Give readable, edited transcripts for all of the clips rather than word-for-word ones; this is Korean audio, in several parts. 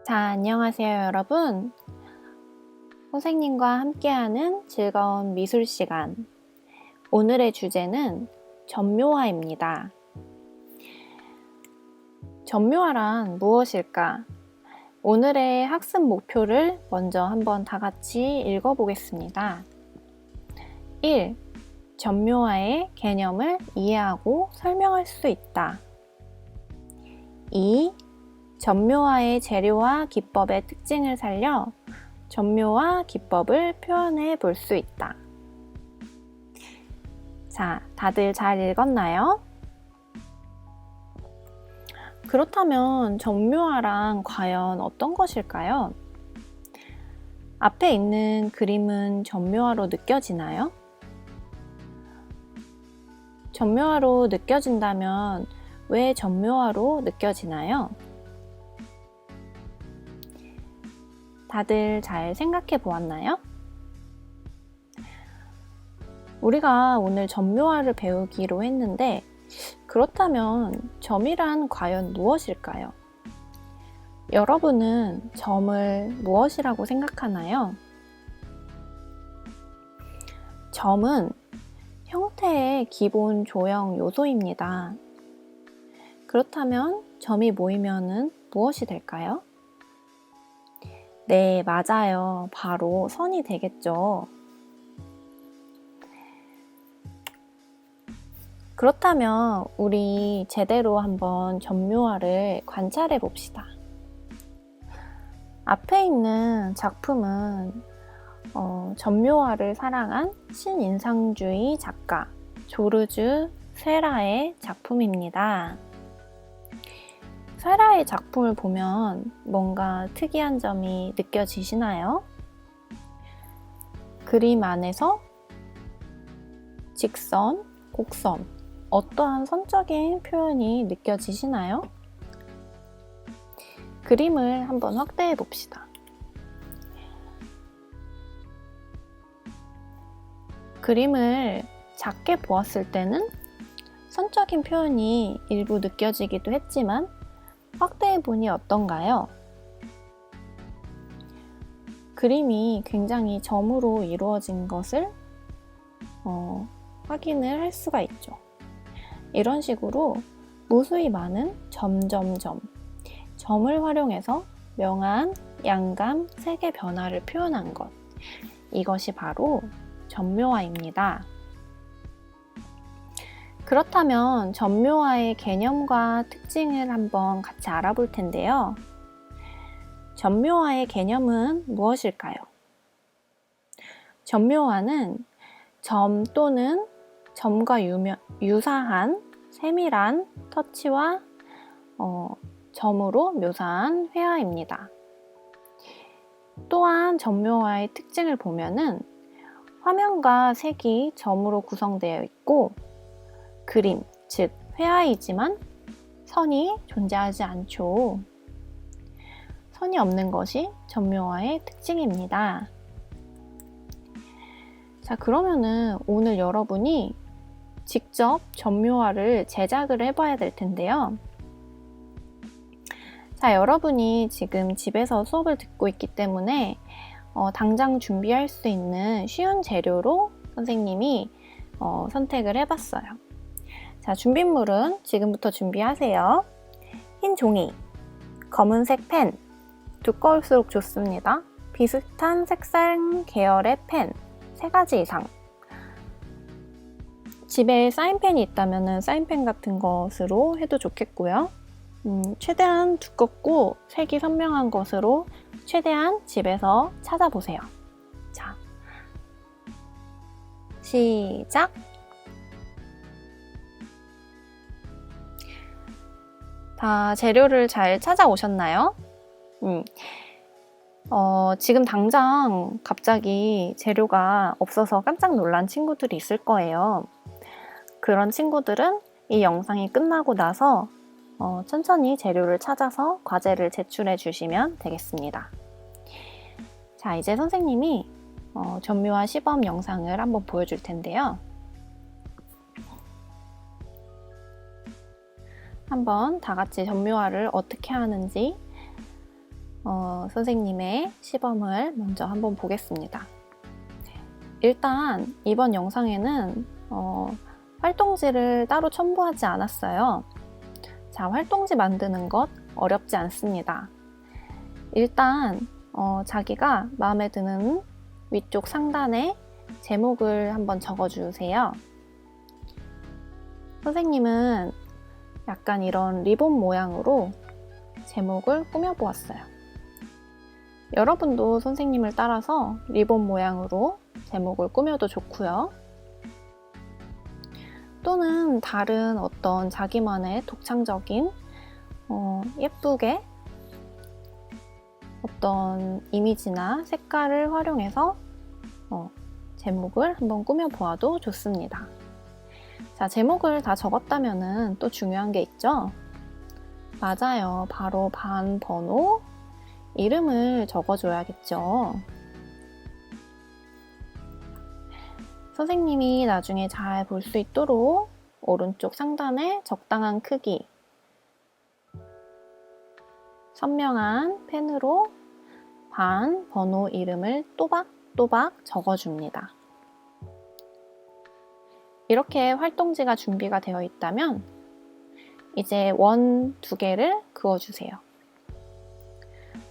자, 안녕하세요, 여러분. 선생님과 함께하는 즐거운 미술 시간. 오늘의 주제는 점묘화입니다. 점묘화란 무엇일까? 오늘의 학습 목표를 먼저 한번 다 같이 읽어보겠습니다. 1. 점묘화의 개념을 이해하고 설명할 수 있다. 2. 점묘화의 재료와 기법의 특징을 살려 점묘화 기법을 표현해 볼 수 있다. 자, 다들 잘 읽었나요? 그렇다면 점묘화란 과연 어떤 것일까요? 앞에 있는 그림은 점묘화로 느껴지나요? 점묘화로 느껴진다면 왜 점묘화로 느껴지나요? 다들 잘 생각해 보았나요? 우리가 오늘 점묘화를 배우기로 했는데 그렇다면 점이란 과연 무엇일까요? 여러분은 점을 무엇이라고 생각하나요? 점은 형태의 기본 조형 요소입니다. 그렇다면 점이 모이면은 무엇이 될까요? 네, 맞아요. 바로 선이 되겠죠. 그렇다면 우리 제대로 한번 점묘화를 관찰해 봅시다. 앞에 있는 작품은 점묘화를 사랑한 신인상주의 작가 조르주 세라의 작품입니다. 세라의 작품을 보면 뭔가 특이한 점이 느껴지시나요? 그림 안에서 직선, 곡선, 어떠한 선적인 표현이 느껴지시나요? 그림을 한번 확대해 봅시다. 그림을 작게 보았을 때는 선적인 표현이 일부 느껴지기도 했지만 확대해 보니 어떤가요? 그림이 굉장히 점으로 이루어진 것을 확인을 할 수가 있죠. 이런 식으로 무수히 많은 점을 활용해서 명암, 양감, 색의 변화를 표현한 것. 이것이 바로 점묘화입니다. 그렇다면 점묘화의 개념과 특징을 한번 같이 알아볼 텐데요. 점묘화의 개념은 무엇일까요? 점묘화는 점 또는 점과 유사한 세밀한 터치와 점으로 묘사한 회화입니다. 또한 점묘화의 특징을 보면은 화면과 색이 점으로 구성되어 있고 그림, 즉 회화이지만 선이 존재하지 않죠. 선이 없는 것이 점묘화의 특징입니다. 자, 그러면은 오늘 여러분이 직접 점묘화를 제작을 해봐야 될 텐데요. 자, 여러분이 지금 집에서 수업을 듣고 있기 때문에 당장 준비할 수 있는 쉬운 재료로 선생님이 선택을 해봤어요. 자, 준비물은 지금부터 준비하세요. 흰 종이, 검은색 펜, 두꺼울수록 좋습니다. 비슷한 색상 계열의 펜 3가지 이상. 집에 사인펜이 있다면 사인펜 같은 것으로 해도 좋겠고요. 최대한 두껍고 색이 선명한 것으로 최대한 집에서 찾아보세요. 자, 시작! 다 재료를 잘 찾아오셨나요? 지금 당장 갑자기 재료가 없어서 깜짝 놀란 친구들이 있을 거예요. 그런 친구들은 이 영상이 끝나고 나서 천천히 재료를 찾아서 과제를 제출해 주시면 되겠습니다. 자, 이제 선생님이 점묘화 시범 영상을 한번 보여줄 텐데요. 한번 다 같이 점묘화를 어떻게 하는지 선생님의 시범을 먼저 한번 보겠습니다. 일단 이번 영상에는 활동지를 따로 첨부하지 않았어요. 자, 활동지 만드는 것 어렵지 않습니다. 일단 자기가 마음에 드는 위쪽 상단에 제목을 한번 적어주세요. 선생님은 약간 이런 리본 모양으로 제목을 꾸며보았어요. 여러분도 선생님을 따라서 리본 모양으로 제목을 꾸며도 좋고요. 또는 다른 어떤 자기만의 독창적인 예쁘게 어떤 이미지나 색깔을 활용해서 제목을 한번 꾸며보아도 좋습니다. 자, 제목을 다 적었다면은 또 중요한 게 있죠? 맞아요. 바로 반 번호, 이름을 적어줘야겠죠. 선생님이 나중에 잘 볼 수 있도록 오른쪽 상단에 적당한 크기, 선명한 펜으로 반 번호 이름을 또박또박 적어줍니다. 이렇게 활동지가 준비가 되어 있다면 이제 원 2개를 그어주세요.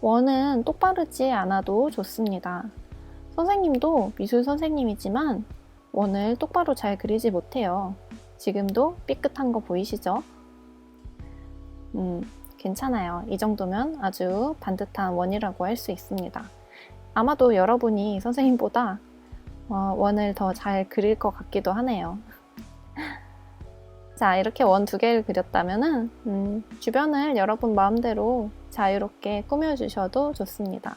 원은 똑바르지 않아도 좋습니다. 선생님도 미술 선생님이지만 원을 똑바로 잘 그리지 못해요. 지금도 삐끗한 거 보이시죠? 괜찮아요. 이 정도면 아주 반듯한 원이라고 할 수 있습니다. 아마도 여러분이 선생님보다 원을 더 잘 그릴 것 같기도 하네요. 자, 이렇게 원 2개를 그렸다면은 주변을 여러분 마음대로 자유롭게 꾸며주셔도 좋습니다.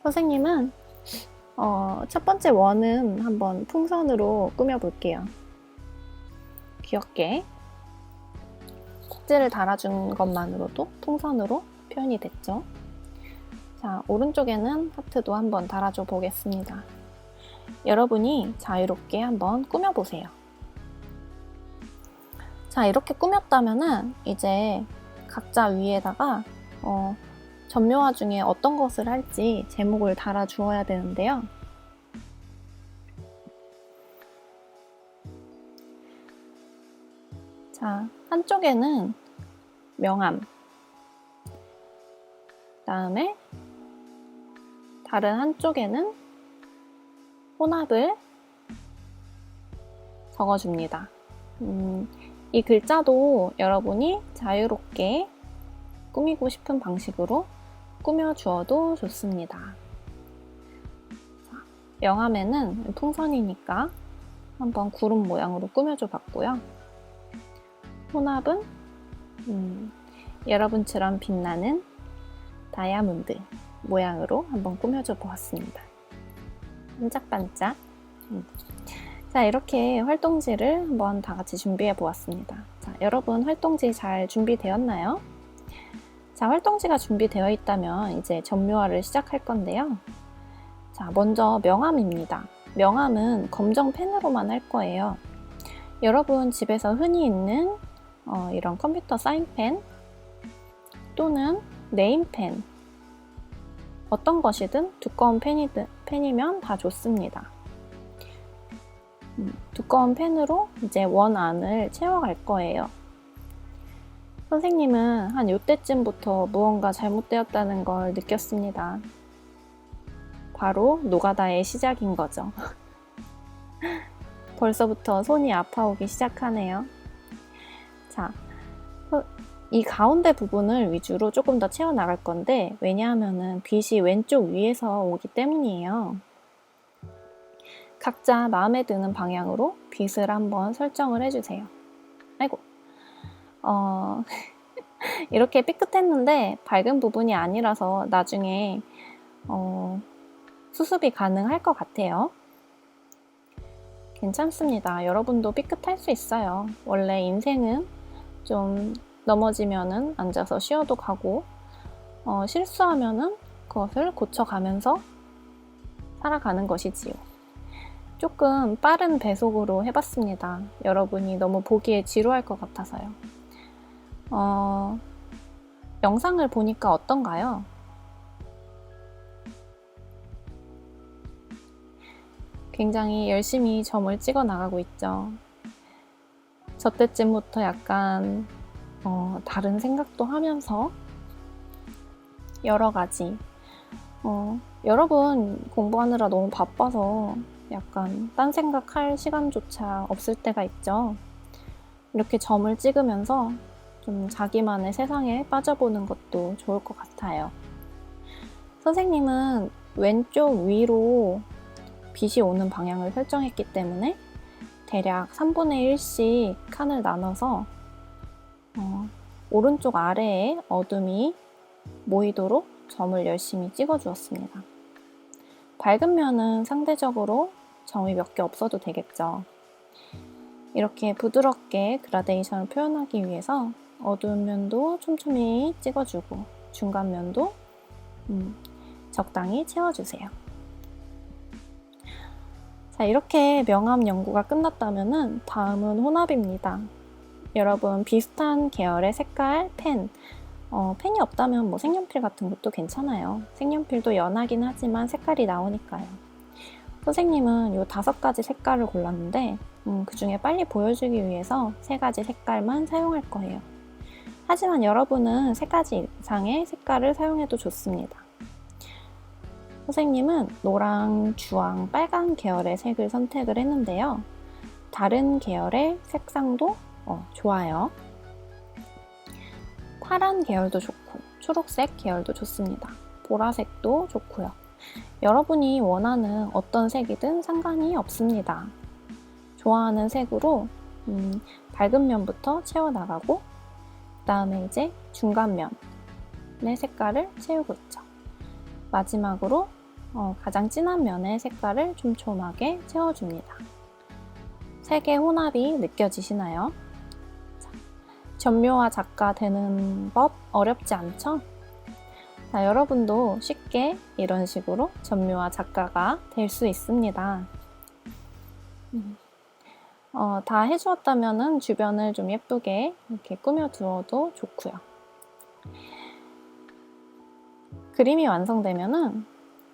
선생님은 첫 번째 원은 한번 풍선으로 꾸며볼게요. 귀엽게 꼭지를 달아준 것만으로도 풍선으로 표현이 됐죠. 자, 오른쪽에는 하트도 한번 달아줘 보겠습니다. 여러분이 자유롭게 한번 꾸며보세요. 자, 이렇게 꾸몄다면은 이제 각자 위에다가 점묘화 중에 어떤 것을 할지 제목을 달아주어야 되는데요. 자, 한쪽에는 명암, 다음에 다른 한쪽에는 혼합을 적어줍니다. 이 글자도 여러분이 자유롭게 꾸미고 싶은 방식으로 꾸며주어도 좋습니다. 자, 명암에는 풍선이니까 한번 구름 모양으로 꾸며줘 봤고요. 혼합은 여러분처럼 빛나는 다이아몬드 모양으로 한번 꾸며줘 보았습니다. 반짝반짝. 자, 이렇게 활동지를 한번 다 같이 준비해 보았습니다. 자, 여러분 활동지 잘 준비되었나요? 자, 활동지가 준비되어 있다면 이제 점묘화를 시작할 건데요. 자, 먼저 명암입니다. 명암은 검정 펜으로만 할 거예요. 여러분 집에서 흔히 있는 이런 컴퓨터 사인펜 또는 네임펜, 어떤 것이든 두꺼운 펜이면 다 좋습니다. 두꺼운 펜으로 이제 원 안을 채워갈 거예요. 선생님은 한 이때쯤부터 무언가 잘못되었다는 걸 느꼈습니다. 바로 노가다의 시작인 거죠. 벌써부터 손이 아파오기 시작하네요. 자, 이 가운데 부분을 위주로 조금 더 채워나갈 건데, 왜냐하면 빛이 왼쪽 위에서 오기 때문이에요. 각자 마음에 드는 방향으로 빛을 한번 설정을 해주세요. 아이고, 이렇게 삐끗했는데 밝은 부분이 아니라서 나중에 수습이 가능할 것 같아요. 괜찮습니다. 여러분도 삐끗할 수 있어요. 원래 인생은 좀 넘어지면은 앉아서 쉬어도 가고 실수하면은 그것을 고쳐가면서 살아가는 것이지요. 조금 빠른 배속으로 해봤습니다. 여러분이 너무 보기에 지루할 것 같아서요. 영상을 보니까 어떤가요? 굉장히 열심히 점을 찍어 나가고 있죠. 저 때쯤부터 약간 다른 생각도 하면서 여러 가지 여러분 공부하느라 너무 바빠서 약간 딴 생각할 시간조차 없을 때가 있죠. 이렇게 점을 찍으면서 좀 자기만의 세상에 빠져보는 것도 좋을 것 같아요. 선생님은 왼쪽 위로 빛이 오는 방향을 설정했기 때문에 대략 3분의 1씩 칸을 나눠서 오른쪽 아래에 어둠이 모이도록 점을 열심히 찍어 주었습니다. 밝은 면은 상대적으로 점이 몇 개 없어도 되겠죠. 이렇게 부드럽게 그라데이션을 표현하기 위해서 어두운 면도 촘촘히 찍어주고 중간 면도 적당히 채워주세요. 자, 이렇게 명암 연구가 끝났다면 다음은 혼합입니다. 여러분 비슷한 계열의 색깔, 펜이 없다면 뭐 색연필 같은 것도 괜찮아요. 색연필도 연하긴 하지만 색깔이 나오니까요. 선생님은 이 5가지 색깔을 골랐는데 그 중에 빨리 보여주기 위해서 3가지 색깔만 사용할 거예요. 하지만 여러분은 3가지 이상의 색깔을 사용해도 좋습니다. 선생님은 노랑, 주황, 빨강 계열의 색을 선택을 했는데요. 다른 계열의 색상도 좋아요. 파란 계열도 좋고 초록색 계열도 좋습니다. 보라색도 좋고요. 여러분이 원하는 어떤 색이든 상관이 없습니다. 좋아하는 색으로 밝은 면부터 채워나가고 그 다음에 이제 중간 면의 색깔을 채우고 있죠. 마지막으로 가장 진한 면의 색깔을 촘촘하게 채워줍니다. 색의 혼합이 느껴지시나요? 자, 점묘화 작가 되는 법 어렵지 않죠? 자, 여러분도 쉽게 이런 식으로 점묘화 작가가 될 수 있습니다. 다 해주었다면 주변을 좀 예쁘게 이렇게 꾸며두어도 좋고요. 그림이 완성되면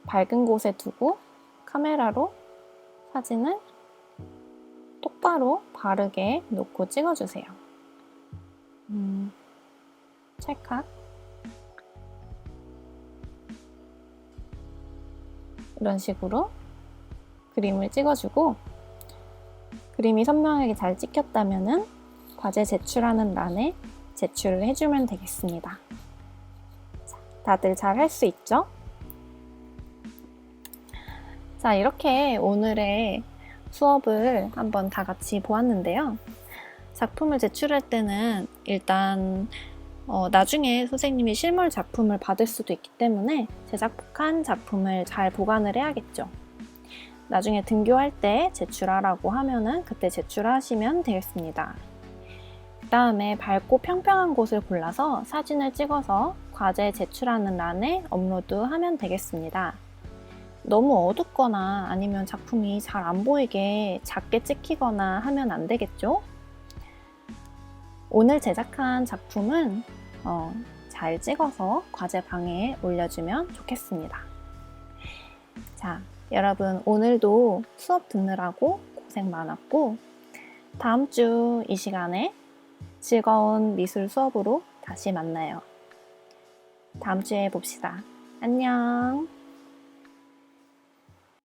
밝은 곳에 두고 카메라로 사진을 똑바로 바르게 놓고 찍어주세요. 찰칵. 이런 식으로 그림을 찍어주고 그림이 선명하게 잘 찍혔다면 과제 제출하는 란에 제출을 해주면 되겠습니다. 자, 다들 잘 할 수 있죠? 자, 이렇게 오늘의 수업을 한번 다 같이 보았는데요. 작품을 제출할 때는 일단 나중에 선생님이 실물 작품을 받을 수도 있기 때문에 제작한 작품을 잘 보관을 해야겠죠. 나중에 등교할 때 제출하라고 하면은 그때 제출하시면 되겠습니다. 그 다음에 밝고 평평한 곳을 골라서 사진을 찍어서 과제 제출하는 란에 업로드하면 되겠습니다. 너무 어둡거나 아니면 작품이 잘 안 보이게 작게 찍히거나 하면 안 되겠죠? 오늘 제작한 작품은 잘 찍어서 과제방에 올려주면 좋겠습니다. 자, 여러분 오늘도 수업 듣느라고 고생 많았고 다음 주 이 시간에 즐거운 미술 수업으로 다시 만나요. 다음 주에 봅시다. 안녕.